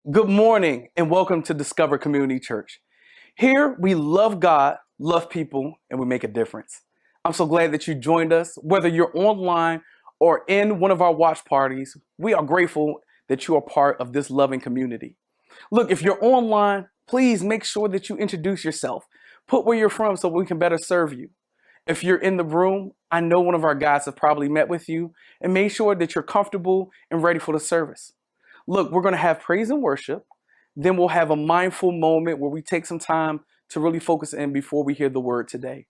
Good morning and welcome to Discover Community Church. Here we love God, love people, and we make a difference. I'm so glad that you joined us. Whether you're online or in one of our watch parties, we are grateful that you are part of this loving community. Look, if you're online, please make sure that you introduce yourself. Put where you're from so we can better serve you. If you're in the room, I know one of our guys have probably met with you and made sure that you're comfortable and ready for the service. Look, we're going to have praise and worship. Then we'll have a mindful moment where we take some time to really focus in before we hear the word today.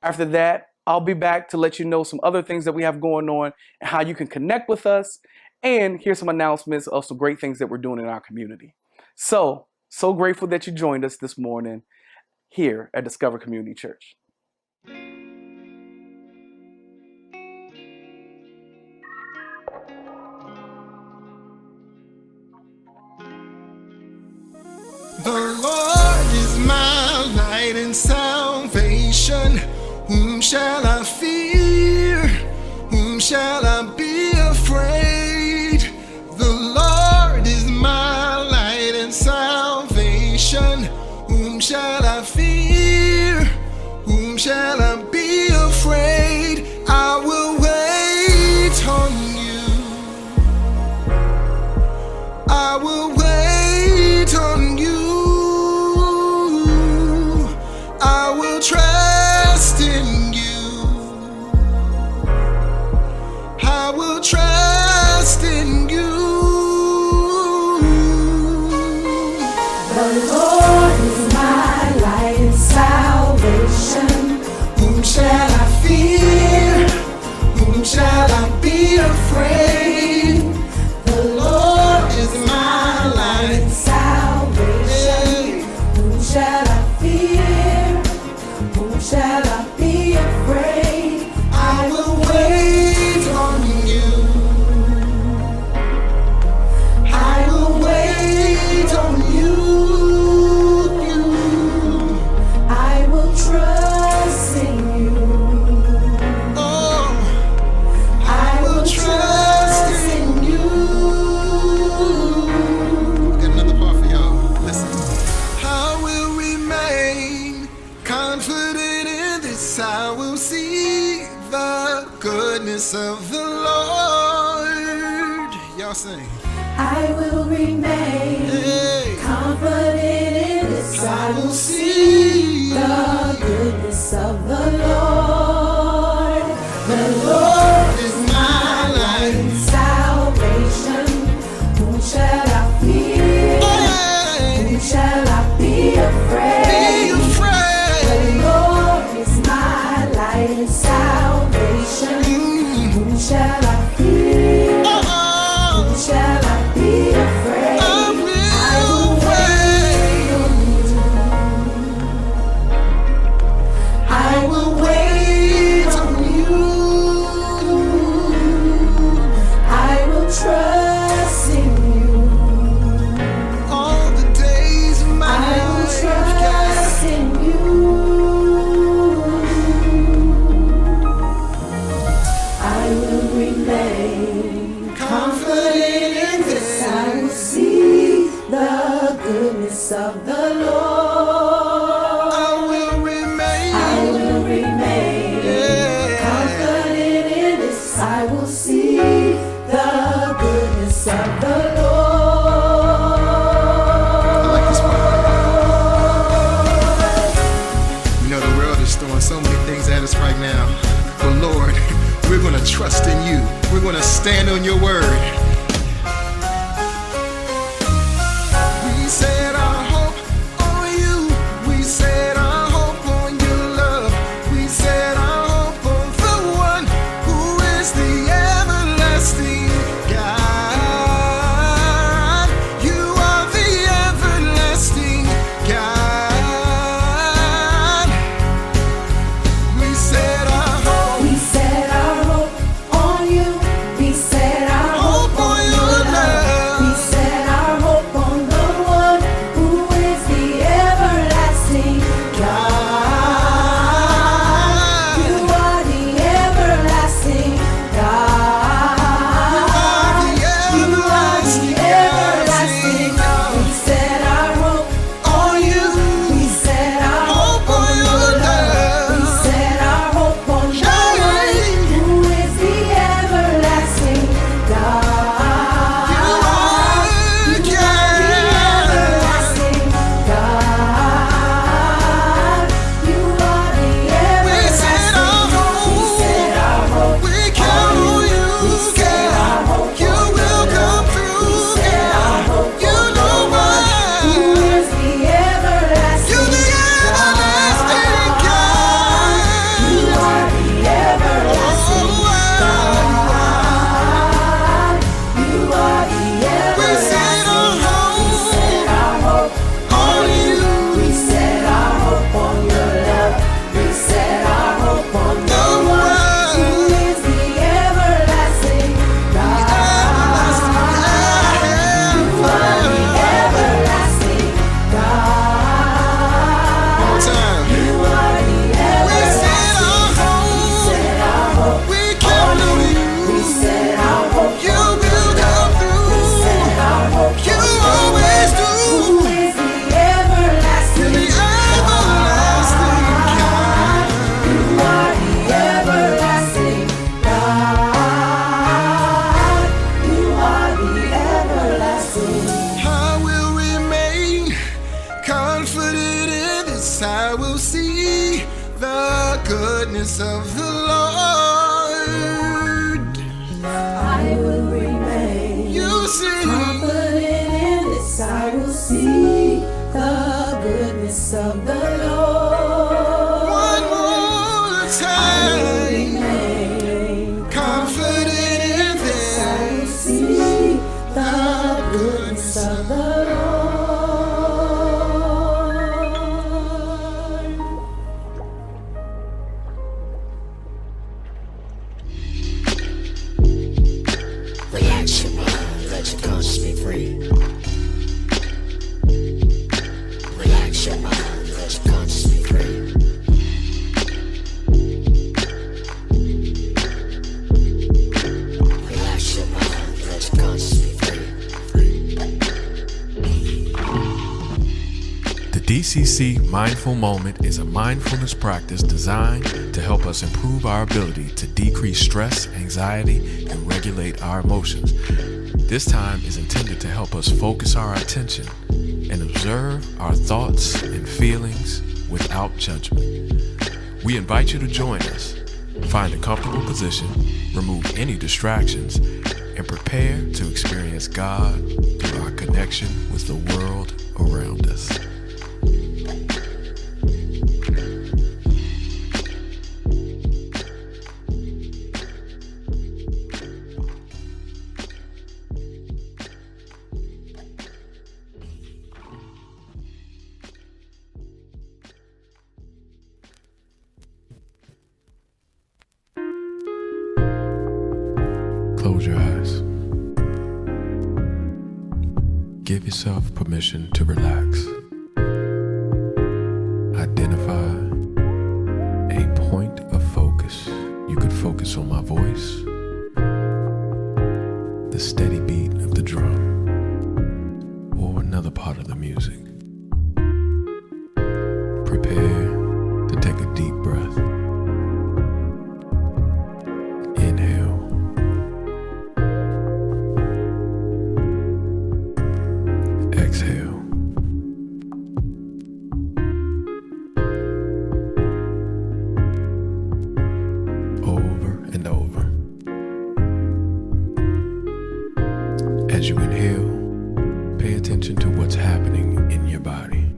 After that, I'll be back to let you know some other things that we have going on and how you can connect with us and hear some announcements of some great things that we're doing in our community. So grateful that you joined us this morning here at Discover Community Church. The Lord is my light and salvation. Whom shall I fear? Whom shall I be afraid? The Lord is my light and salvation. Whom shall I fear? Whom shall I be afraid? I will wait on you. I will wait on you. I will trust in you. I will trust in you. The Lord is my light and salvation. Whom shall I fear? Whom shall I be afraid? The Lord is my light and Salvation. Whom shall I fear? Whom shall I be afraid? I will wait on you. I will wait on you. I will trust in you. Oh, I will trust in you. Got another part for y'all. Listen. I will remain confident in this. I will see the goodness of the Lord. Y'all sing. I will remain Hey. confident in this. I will see the goodness of the Lord. The Lord Lord is my light. and salvation. Whom shall I fear? Whom Hey. shall I be Be afraid? The afraid. Lord is my light and salvation. Whom shall I fear? Oh, Whom shall I be afraid? I I will will wait wait. on you. I will wait on you. I will trust in you. All the days of my I will life, trust in you. I will remain confident in this. I will see the goodness of the Lord. I will remain. I will remain Yeah. confident in this. I will see the goodness of the I like this part. Lord. You know, the world is throwing so many things at us right now. But Lord, we're going to trust in you. We're going to stand on your word. We set our hope on you. We set our hope on your love. We set our hope on the one who is the everlasting God. You are the everlasting God. We set our hope. We set our hope on you. We set our presence of the Lord. I will remain You see, confident in this. I will see the goodness of the Lord. one more I time, will remain confident in I this. will see the goodness of the Lord. Relax your mind, let your conscience be free. Relax your mind, let your conscience be free. Relax your mind, let your conscience be free. The DCC Mindful Moment is a mindfulness practice designed to help us improve our ability to decrease stress, anxiety, and regulate our emotions. This time is intended to help us focus our attention and observe our thoughts and feelings without judgment. We invite you to join us. Find a comfortable position, remove any distractions, and prepare to experience God through our connection with the world around us. Close your eyes. Give yourself permission to relax. Identify a point of focus. You could focus on my voice, the steady beat of the drum, or another part of the music. Prepare to take a deep breath. Inhale. Exhale. Over and over. As you inhale, pay attention to what's happening in your body.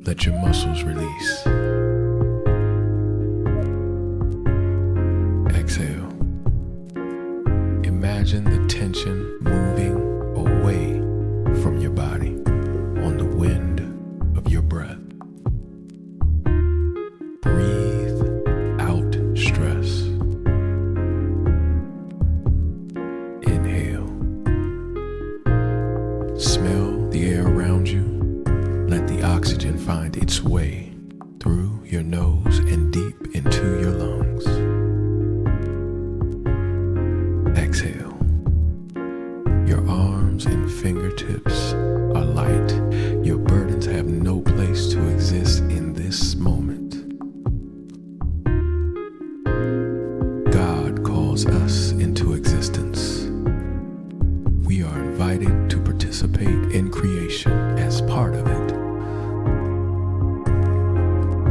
Let your muscles release. Exhale. Imagine the tension moving away from your body on the wind of your breath. Breathe out stress. Inhale. Smell the air around you. Let the oxygen find its way through your nose and deep into your lungs. Exhale. Your arms and fingertips are light. Your burdens have no place to exist in this moment. God calls us into existence. We are invited to participate in creation as part of it.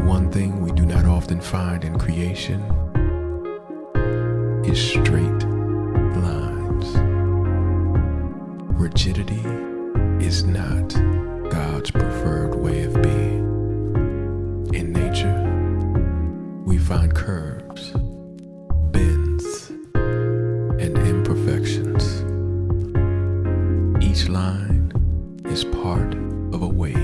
One thing we do not often find in creation is straight lines. Rigidity is not God's preferred way of being. In nature, we find curves, bends, and imperfections. Each line is part of a wave,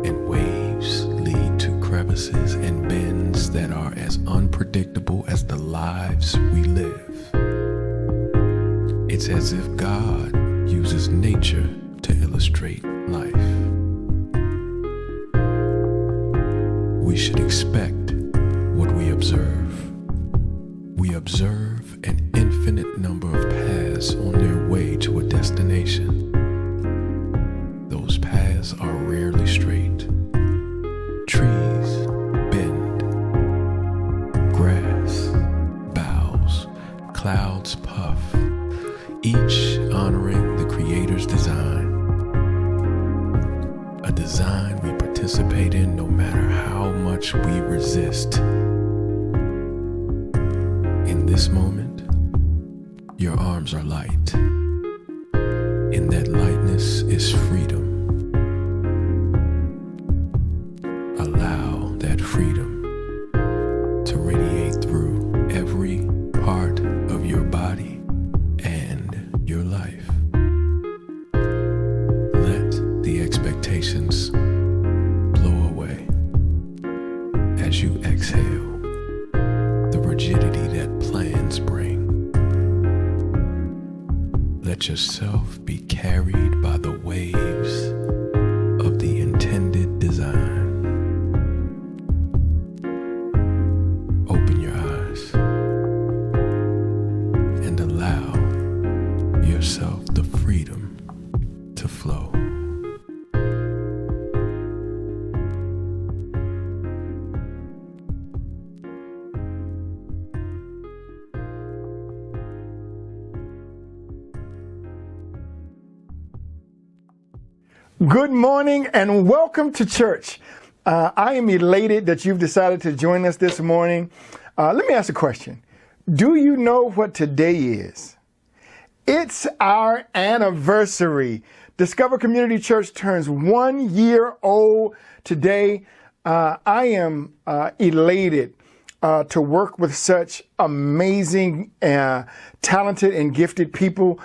and waves lead to crevices and bends that are as unpredictable as the lives we live. It's as if God uses nature to illustrate life. We should expect what we observe. We observe an infinite number of paths on their way to a destination. Those paths are rarely straight. Trees bend, grass bows, clouds puff, each honoring the Creator's design. A design we participate in no matter how how much we resist. In this moment, your arms are light. In that lightness is freedom. Allow that freedom to radiate through every part of your body and your life. Let the expectations blow away as you exhale the rigidity that plans bring. Let yourself be carried by the waves of the intended design. Open your eyes and allow yourself the freedom to flow. Good morning and welcome to church. I am elated that you've decided to join us this morning. Let me ask a question. Do you know what today is? It's our anniversary. Discover Community Church turns 1 year old today. I am elated to work with such amazing, talented and gifted people.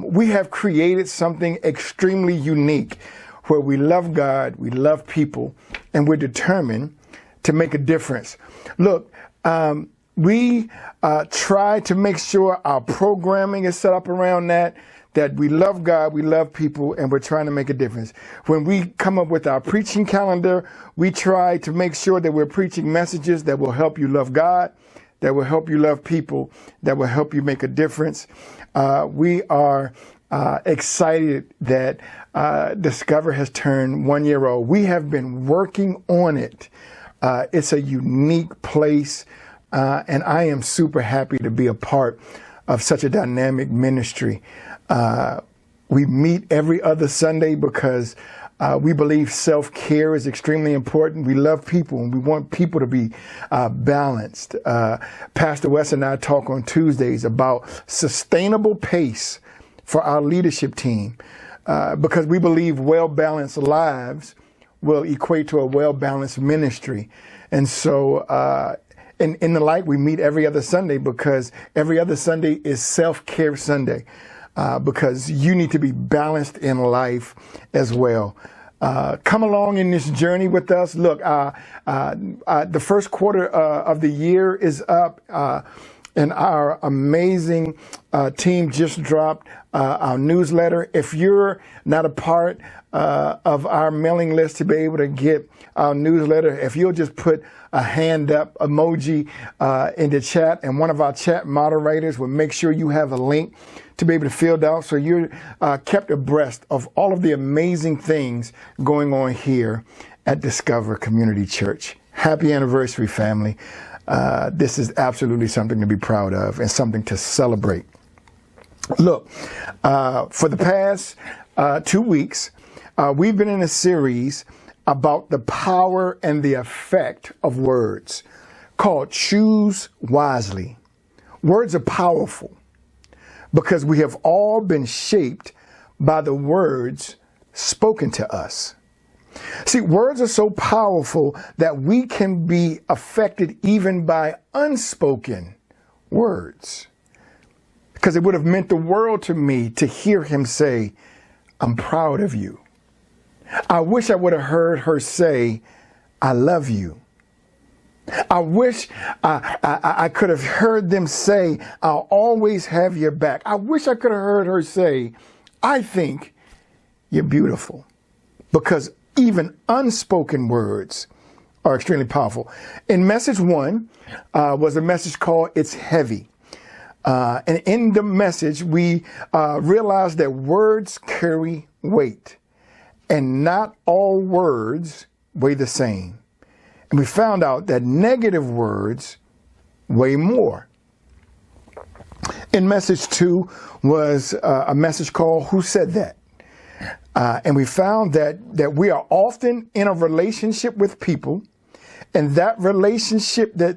We have created something extremely unique where we love God, we love people, and we're determined to make a difference. Look, we try to make sure our programming is set up around that we love God, we love people, and we're trying to make a difference. When we come up with our preaching calendar, we try to make sure that we're preaching messages that will help you love God, that will help you love people, that will help you make a difference. We are excited that Discover has turned 1 year old. We have been working on it. It's a unique place, and I am super happy to be a part of such a dynamic ministry. We meet every other Sunday because we believe self-care is extremely important. We love people and we want people to be balanced. Pastor West and I talk on Tuesdays about sustainable pace for our leadership team because we believe well-balanced lives will equate to a well-balanced ministry. And so in the light, we meet every other Sunday because every other Sunday is self-care Sunday. Because you need to be balanced in life as well. Come along in this journey with us. Look, the first quarter of the year is up, and our amazing team just dropped our newsletter. If you're not a part of our mailing list to be able to get our newsletter, if you'll just put a hand up emoji in the chat, and one of our chat moderators will make sure you have a link to be able to fill out so you're kept abreast of all of the amazing things going on here at Discover Community Church. Happy anniversary, family. This is absolutely something to be proud of and something to celebrate. Look, for the past 2 weeks, we've been in a series about the power and the effect of words called Choose Wisely. Words are powerful because we have all been shaped by the words spoken to us. See, words are so powerful that we can be affected even by unspoken words. Because it would have meant the world to me to hear him say, "I'm proud of you." I wish I would have heard her say, "I love you." I wish I could have heard them say, "I'll always have your back." I wish I could have heard her say, "I think you're beautiful." Because even unspoken words are extremely powerful. In message 1 was a message called "It's Heavy." And in the message, we realized that words carry weight. And not all words weigh the same. And we found out that negative words weigh more. In message 2 was a message called "Who Said That?" And we found that we are often in a relationship with people And that relationship that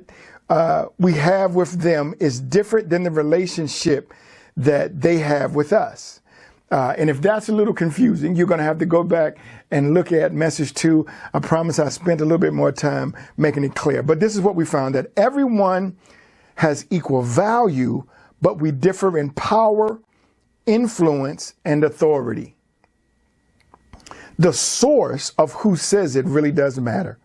we have with them is different than the relationship that they have with us. And if that's a little confusing, you're going to have to go back and look at message 2. I promise I spent a little bit more time making it clear. But this is what we found, that everyone has equal value, but we differ in power, influence, and authority. The source of who says it really does matter.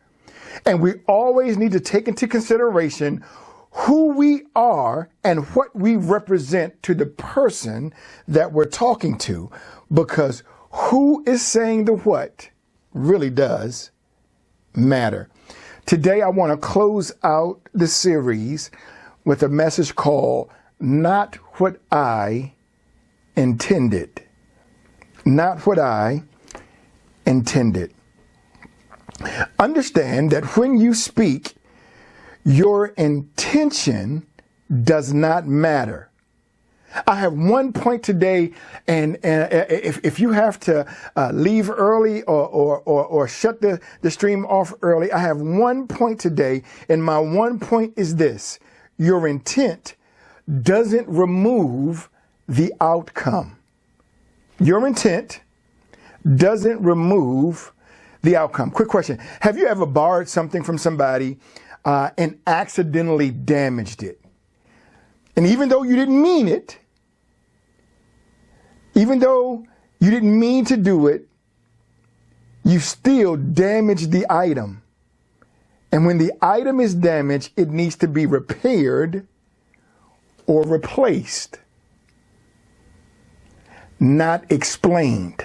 And we always need to take into consideration who we are and what we represent to the person that we're talking to, because who is saying the what really does matter. Today, I want to close out the series with a message called Not What I Intended. Not What I Intended. Understand that when you speak, your intention does not matter. I have one point today, and if you have to leave early or shut the stream off early, I have one point today, and my one point is this: your intent doesn't remove the outcome. Your intent doesn't remove the outcome. Quick question. Have you ever borrowed something from somebody and accidentally damaged it? And even though you didn't mean it, even though you didn't mean to do it, you still damaged the item. And when the item is damaged, it needs to be repaired or replaced, not explained.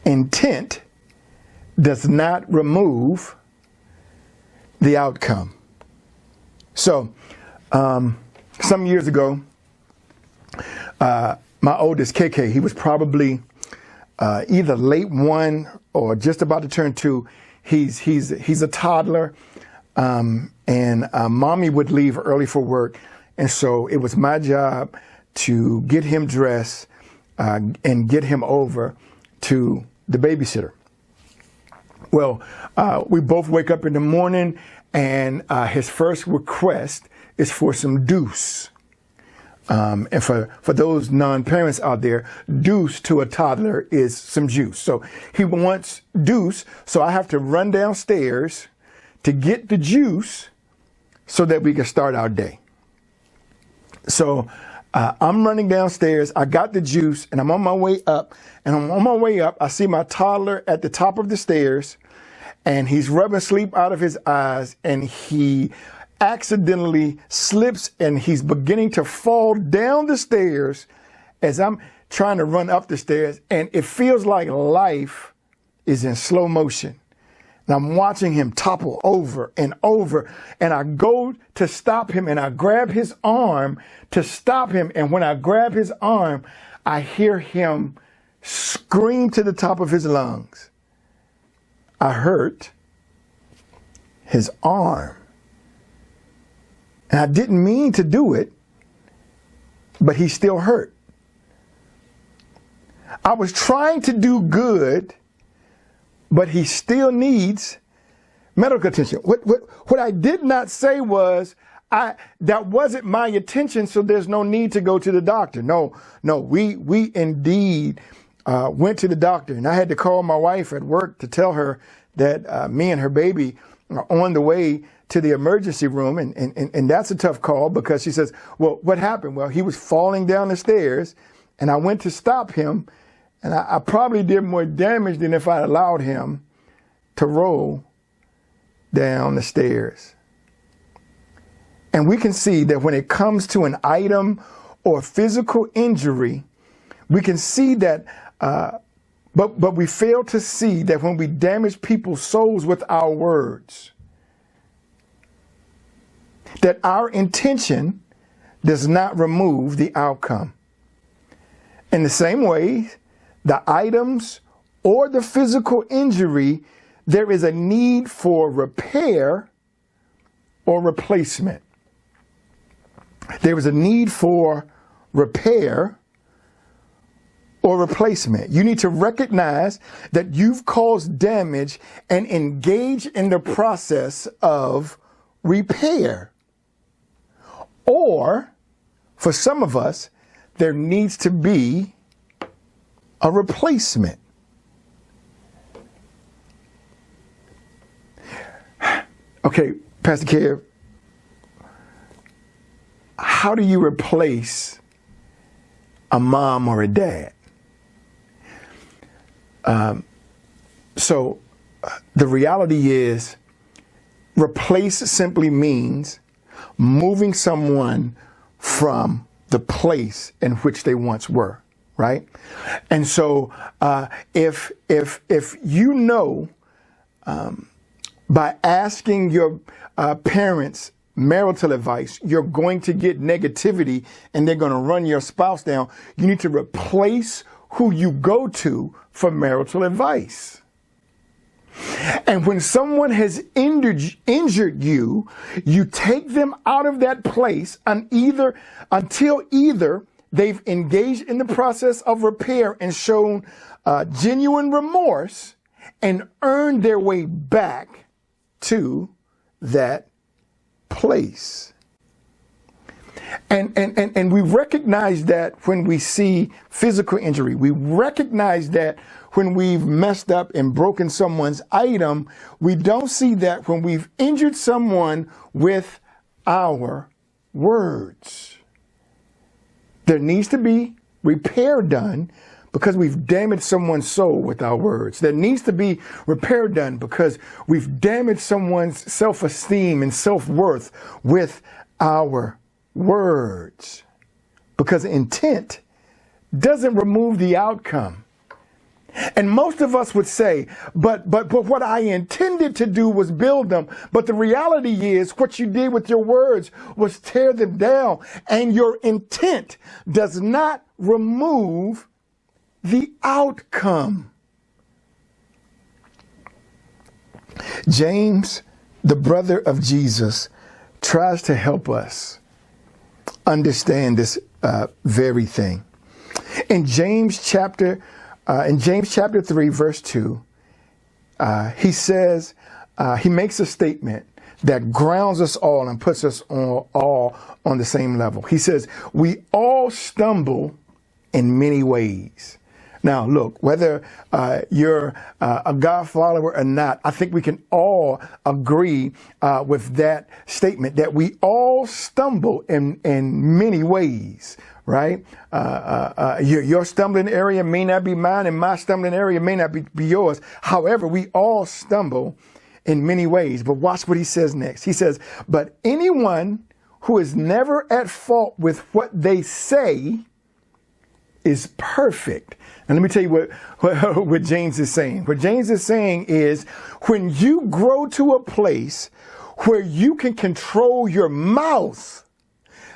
Intent does not remove the outcome. So, some years ago, my oldest, KK, he was probably either late 1 or just about to turn 2. He's a toddler, and mommy would leave early for work, and so it was my job to get him dressed and get him over to the babysitter. Well, we both wake up in the morning, and his first request is for some deuce. And for those non-parents out there, deuce to a toddler is some juice. So he wants deuce, so I have to run downstairs to get the juice so that we can start our day. So I'm running downstairs, I got the juice, and I'm on my way up. And on my way up, I see my toddler at the top of the stairs, and he's rubbing sleep out of his eyes, and he accidentally slips, and he's beginning to fall down the stairs as I'm trying to run up the stairs, and it feels like life is in slow motion. And I'm watching him topple over and over, and I go to stop him, and I grab his arm to stop him, and when I grab his arm, I hear him scream to the top of his lungs. I hurt his arm. And I didn't mean to do it, but he still hurt. I was trying to do good, but he still needs medical attention. What I did not say was, that wasn't my intention, so there's no need to go to the doctor. No, we indeed went to the doctor, and I had to call my wife at work to tell her that me and her baby are on the way to the emergency room, and that's a tough call, because she says, well, what happened? Well, he was falling down the stairs, and I went to stop him, and I probably did more damage than if I allowed him to roll down the stairs. And we can see that when it comes to an item or physical injury, we can see that, but we fail to see that when we damage people's souls with our words, that our intention does not remove the outcome. In the same way, the items or the physical injury, there is a need for repair or replacement. There is a need for repair or replacement. You need to recognize that you've caused damage and engage in the process of repair. Or, for some of us, there needs to be a replacement. Okay, Pastor Kev, how do you replace a mom or a dad? So the reality is, replace simply means moving someone from the place in which they once were, right? And so if you know, by asking your parents marital advice, you're going to get negativity and they're going to run your spouse down, you need to replace who you go to for marital advice. And when someone has injured you, you take them out of that place until either they've engaged in the process of repair and shown genuine remorse and earned their way back to that place. And we recognize that when we see physical injury. We recognize that when we've messed up and broken someone's item. We don't see that when we've injured someone with our words. There needs to be repair done because we've damaged someone's soul with our words. There needs to be repair done because we've damaged someone's self-esteem and self-worth with our words. Because intent doesn't remove the outcome. And most of us would say, but what I intended to do was build them. But the reality is what you did with your words was tear them down. And your intent does not remove the outcome. James, the brother of Jesus, tries to help us understand this very thing. In James chapter 3, verse 2, he says, he makes a statement that grounds us all and puts us all on the same level. He says, we all stumble in many ways. Now, look, whether you're a God follower or not, I think we can all agree with that statement that we all stumble in many ways, right? Your stumbling area may not be mine, and my stumbling area may not be yours. However, we all stumble in many ways. But watch what he says next. He says, but anyone who is never at fault with what they say is perfect. And let me tell you what James is saying. What James is saying is when you grow to a place where you can control your mouth,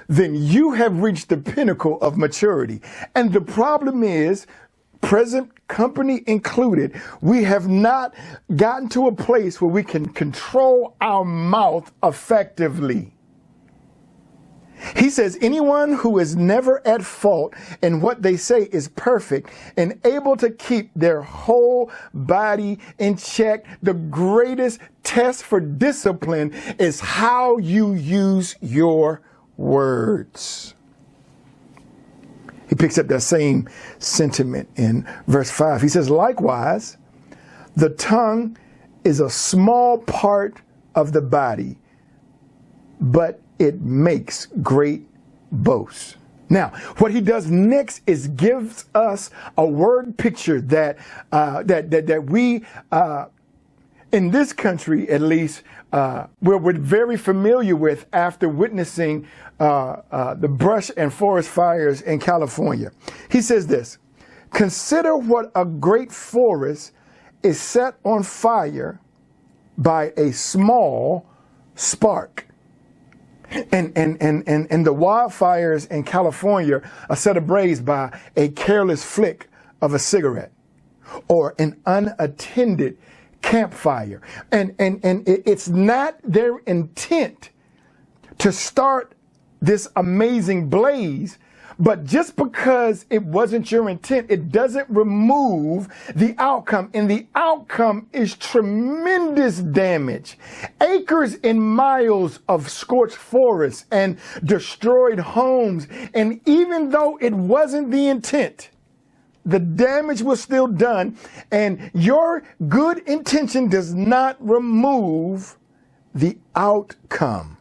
then you have reached the pinnacle of maturity. And the problem is, present company included, we have not gotten to a place where we can control our mouth effectively. He says anyone who is never at fault in what they say is perfect and able to keep their whole body in check. The greatest test for discipline is how you use your words. He picks up that same sentiment in verse 5. He says, likewise, the tongue is a small part of the body, but it makes great boasts. Now, what he does next is gives us a word picture that we, in this country at least, we're very familiar with after witnessing the brush and forest fires in California. He says this: consider what a great forest is set on fire by a small spark. And the wildfires in California are set ablaze by a careless flick of a cigarette or an unattended campfire. And it's not their intent to start this amazing blaze, But just because it wasn't your intent, it doesn't remove the outcome. And the outcome is tremendous damage. Acres and miles of scorched forests and destroyed homes. And even though it wasn't the intent, the damage was still done. And your good intention does not remove the outcome.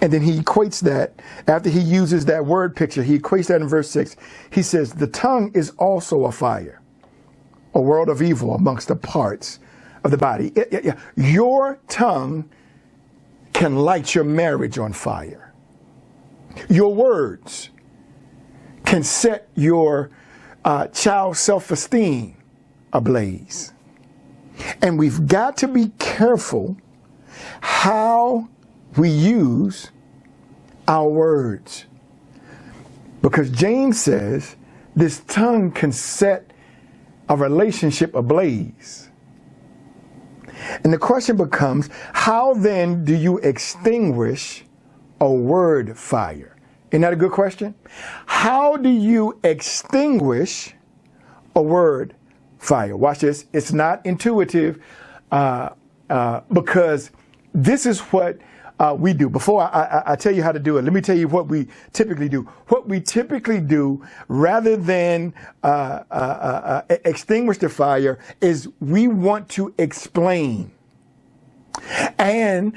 And then he equates that, after he uses that word picture, he equates that in verse 6. He says, the tongue is also a fire, a world of evil amongst the parts of the body. Your tongue can light your marriage on fire. Your words can set your child's self-esteem ablaze. And we've got to be careful how we use our words. Because James says this tongue can set a relationship ablaze. And the question becomes, how then do you extinguish a word fire? Isn't that a good question? How do you extinguish a word fire? Watch this. It's not intuitive because this is what we do. Before I tell you how to do it, let me tell you what we typically do. What we typically do, rather than extinguish the fire, is we want to explain. And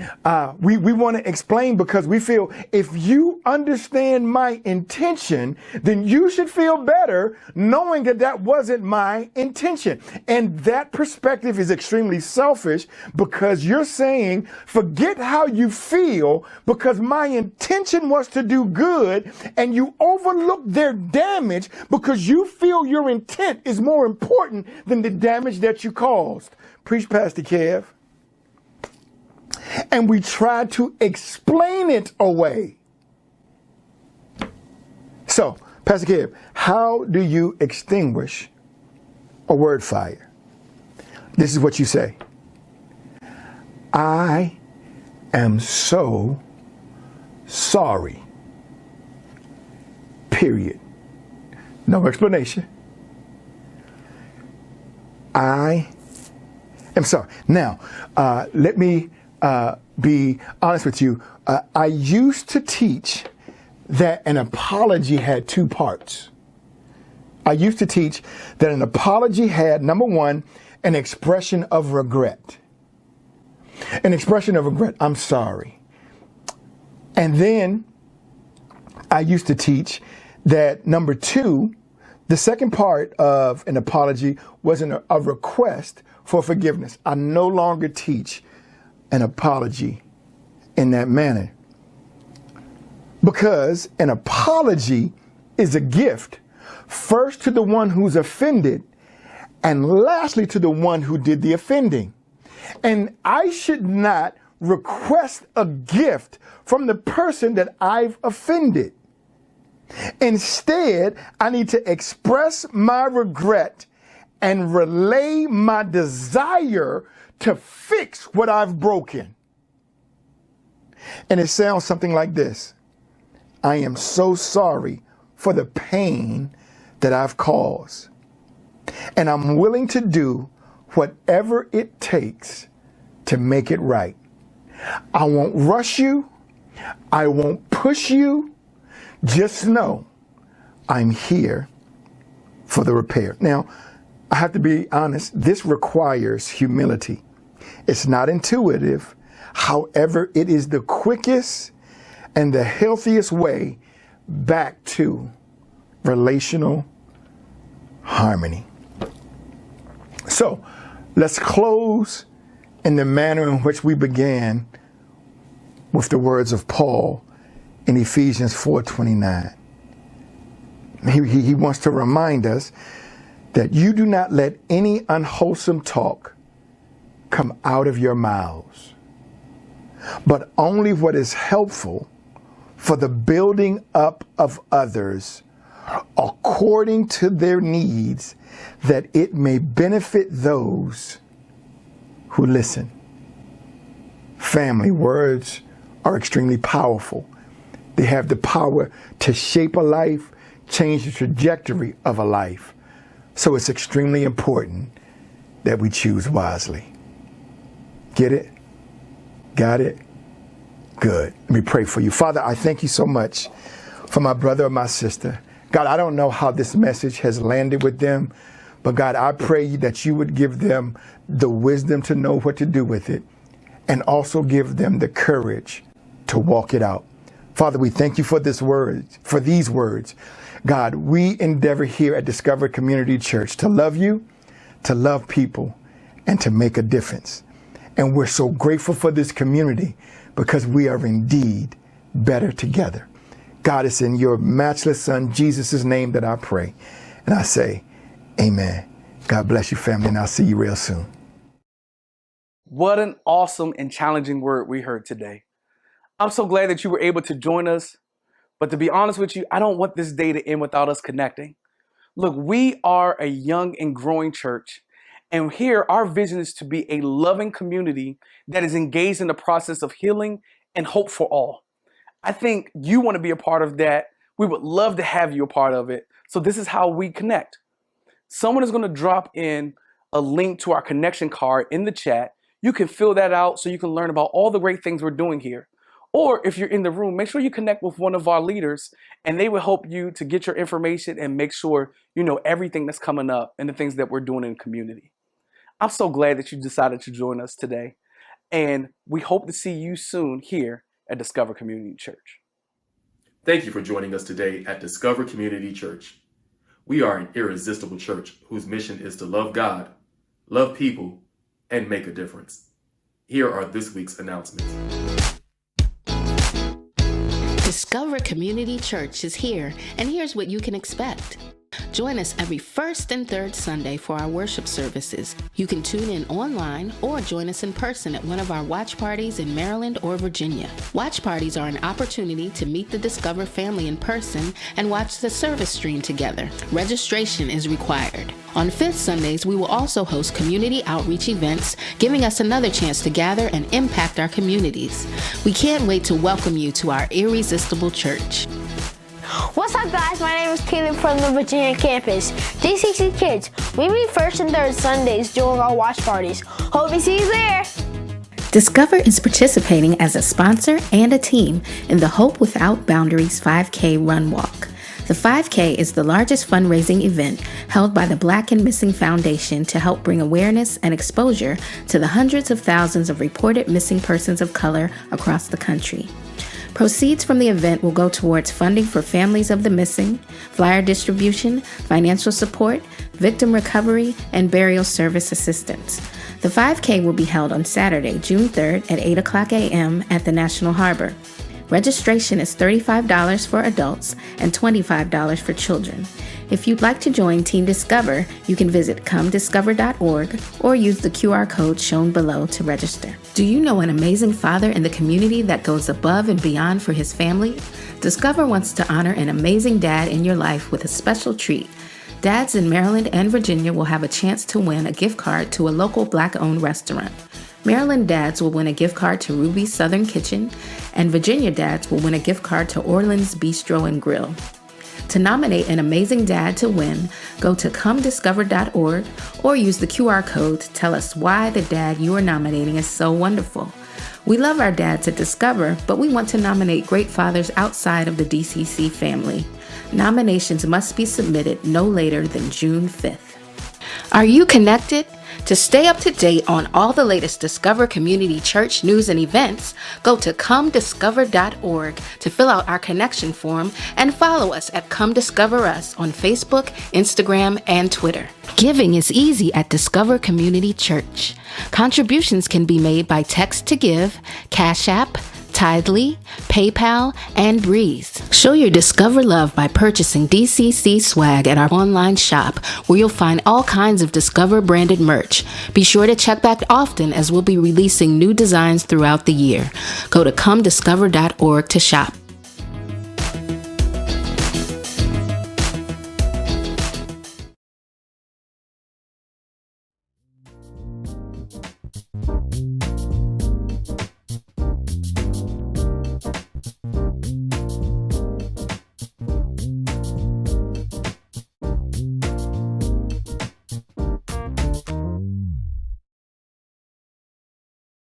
we want to explain because we feel if you understand my intention, then you should feel better knowing that that wasn't my intention. And that perspective is extremely selfish because you're saying, forget how you feel because my intention was to do good, and you overlook their damage because you feel your intent is more important than the damage that you caused. Preach, Pastor Kev. And we try to explain it away. So, Pastor Kev, how do you extinguish a word fire? This is what you say. I am so sorry. Period. No explanation. I am sorry. Now, let me be honest with you. I used to teach that an apology had two parts. I used to teach that an apology had, number one, an expression of regret. An expression of regret. I'm sorry. And then I used to teach that, number two, the second part of an apology was a request for forgiveness. I no longer teach an apology in that manner, because an apology is a gift, first to the one who's offended, and lastly to the one who did the offending. And I should not request a gift from the person that I've offended. Instead, I need to express my regret and relay my desire to fix what I've broken. And it sounds something like this. I am so sorry for the pain that I've caused. And I'm willing to do whatever it takes to make it right. I won't rush you. I won't push you. Just know I'm here for the repair. Now, I have to be honest, this requires humility. It's not intuitive. However, it is the quickest and the healthiest way back to relational harmony. So let's close in the manner in which we began, with the words of Paul in Ephesians 4:29. He wants to remind us that you do not let any unwholesome talk come out of your mouths, but only what is helpful for the building up of others according to their needs, that it may benefit those who listen. Family, words are extremely powerful. They have the power to shape a life, change the trajectory of a life. So it's extremely important that we choose wisely. Get it? Got it? Good. Let me pray for you. Father, I thank you so much for my brother or my sister. God, I don't know how this message has landed with them, but God, I pray that you would give them the wisdom to know what to do with it, and also give them the courage to walk it out. Father, we thank you for these words. God, we endeavor here at Discover Community Church to love you, to love people, and to make a difference. And we're so grateful for this community because we are indeed better together. God, it's in your matchless Son, Jesus' name, that I pray. And I say, amen. God bless you, family, and I'll see you real soon. What an awesome and challenging word we heard today. I'm so glad that you were able to join us. But to be honest with you, I don't want this day to end without us connecting. Look, we are a young and growing church. And here, our vision is to be a loving community that is engaged in the process of healing and hope for all. I think you want to be a part of that. We would love to have you a part of it. So this is how we connect. Someone is going to drop in a link to our connection card in the chat. You can fill that out so you can learn about all the great things we're doing here. Or if you're in the room, make sure you connect with one of our leaders and they will help you to get your information and make sure you know everything that's coming up and the things that we're doing in the community. I'm so glad that you decided to join us today. And we hope to see you soon here at Discover Community Church. Thank you for joining us today at Discover Community Church. We are an irresistible church whose mission is to love God, love people, and make a difference. Here are this week's announcements. Discover Community Church is here, and here's what you can expect. Join us every first and third Sunday for our worship services. You can tune in online or join us in person at one of our watch parties in Maryland or Virginia. Watch parties are an opportunity to meet the Discover family in person and watch the service stream together. Registration is required. On fifth Sundays, we will also host community outreach events, giving us another chance to gather and impact our communities. We can't wait to welcome you to our irresistible church. What's up, guys? My name is Caleb from the Virginia campus. DCC kids, we meet first and third Sundays during our watch parties. Hope to see you there. Discover is participating as a sponsor and a team in the Hope Without Boundaries 5K Run Walk. The 5K is the largest fundraising event held by the Black and Missing Foundation to help bring awareness and exposure to the hundreds of thousands of reported missing persons of color across the country. Proceeds from the event will go towards funding for families of the missing, flyer distribution, financial support, victim recovery, and burial service assistance. The 5K will be held on Saturday, June 3rd at 8 o'clock a.m. at the National Harbor. Registration is $35 for adults and $25 for children. If you'd like to join Team Discover, you can visit comediscover.org or use the QR code shown below to register. Do you know an amazing father in the community that goes above and beyond for his family? Discover wants to honor an amazing dad in your life with a special treat. Dads in Maryland and Virginia will have a chance to win a gift card to a local Black-owned restaurant. Maryland dads will win a gift card to Ruby's Southern Kitchen, and Virginia dads will win a gift card to Orland's Bistro and Grill. To nominate an amazing dad to win, go to comediscover.org or use the QR code to tell us why the dad you are nominating is so wonderful. We love our dads at Discover, but we want to nominate great fathers outside of the DCC family. Nominations must be submitted no later than June 5th. Are you connected? To stay up to date on all the latest Discover Community Church news and events, go to comediscover.org to fill out our connection form and follow us at Come Discover Us on Facebook, Instagram, and Twitter. Giving is easy at Discover Community Church. Contributions can be made by text to give, Cash App, Tidely, PayPal, and Breeze. Show your Discover love by purchasing DCC swag at our online shop, where you'll find all kinds of Discover branded merch. Be sure to check back often, as we'll be releasing new designs throughout the year. Go to comediscover.org to shop.